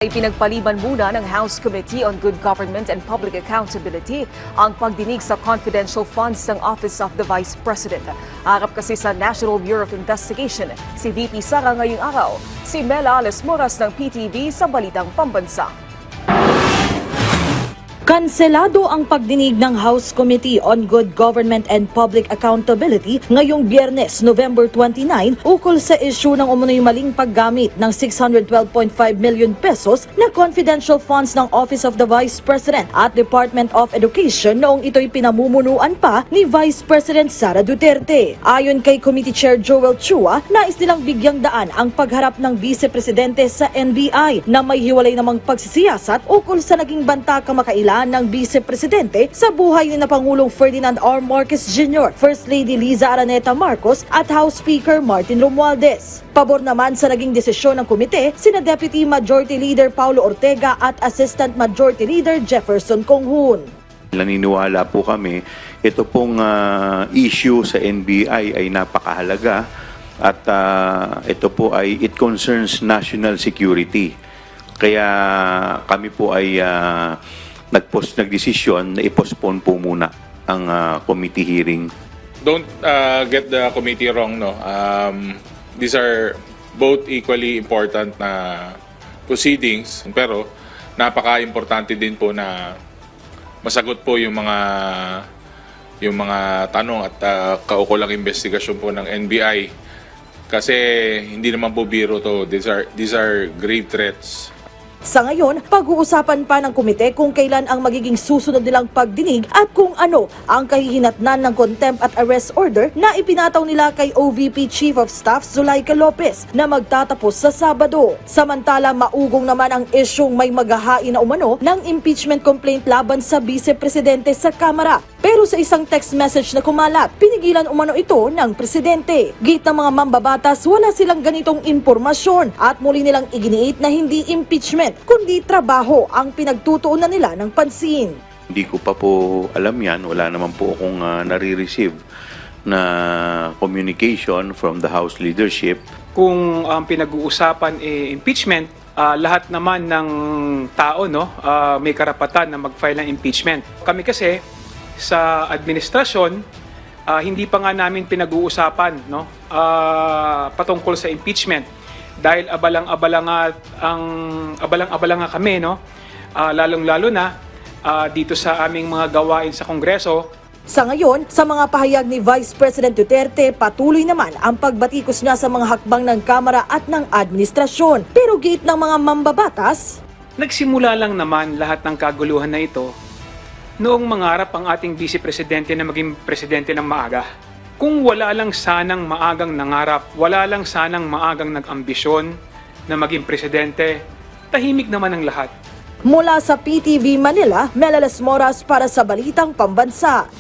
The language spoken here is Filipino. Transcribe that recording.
Ipinagpaliban muna ng House Committee on Good Government and Public Accountability ang pagdinig sa confidential funds ng Office of the Vice President. Harap kasi sa National Bureau of Investigation si VP Sara ngayong araw. Si Mela Alesmoras ng PTV sa Balitang Pambansa. Kanselado ang pagdinig ng House Committee on Good Government and Public Accountability ngayong Biyernes, November 29, ukol sa issue ng umunoy maling paggamit ng 612.5 million pesos na confidential funds ng Office of the Vice President at Department of Education noong ito'y pinamumunuan pa ni Vice President Sara Duterte. Ayon kay Committee Chair Joel Chua, nais nilang bigyang daan ang pagharap ng Vice Presidente sa NBI na may hiwalay namang pagsisiyasat ukol sa naging banta kamakailan ng Vice Presidente sa buhay ni Pangulong Ferdinand R. Marcos Jr., First Lady Liza Araneta Marcos at House Speaker Martin Romualdez. Pabor naman sa naging desisyon ng komite sina Deputy Majority Leader Paulo Ortega at Assistant Majority Leader Jefferson Conghun. Naniniwala po kami, ito pong issue sa NBI ay napakahalaga at ito po ay it concerns national security. Kaya kami po ay nagdesisyon na i-postpone po muna ang committee hearing. Don't get the committee wrong, no. These are both equally important na proceedings, pero napaka-importante din po na masagot po yung mga tanong at kaukulang investigasyon po ng NBI kasi hindi naman po biro to. These are grave threats. Sa ngayon, pag-uusapan pa ng komite kung kailan ang magiging susunod nilang pagdinig at kung ano ang kahihinatnan ng contempt at arrest order na ipinataw nila kay OVP Chief of Staff Zulaika Lopez na magtatapos sa Sabado. Samantala, maugong naman ang isyung may maghahain na umano ng impeachment complaint laban sa Vice Presidente sa Kamara. Pero sa isang text message na kumalat, pinigilan umano ito ng Presidente. Git ng mga mambabatas, wala silang ganitong impormasyon at muli nilang iginiit na hindi impeachment kundi trabaho ang pinagtutuunan nila ng pansin. Hindi ko pa po alam yan. Wala naman po akong nare-receive na communication from the House leadership. Kung ang pinag-uusapan impeachment, lahat naman ng tao may karapatan na mag-file ng impeachment. Kami kasi sa administrasyon, hindi pa nga namin pinag-uusapan patungkol sa impeachment. Dahil abalang-abala nga kami, lalong-lalo na dito sa aming mga gawain sa Kongreso. Sa ngayon, sa mga pahayag ni Vice President Duterte, patuloy naman ang pagbatikos niya sa mga hakbang ng Kamara at ng administrasyon. Pero gate ng mga mambabatas, Nagsimula lang naman lahat ng kaguluhan na ito noong mangarap ang ating Vice Presidente na maging presidente ng maaga. Kung wala lang sanang maagang nangarap, wala lang sanang maagang nag-ambisyon na maging presidente, tahimik naman ang lahat. mula sa PTV Manila, Mela Alesmoras para sa Balitang Pambansa.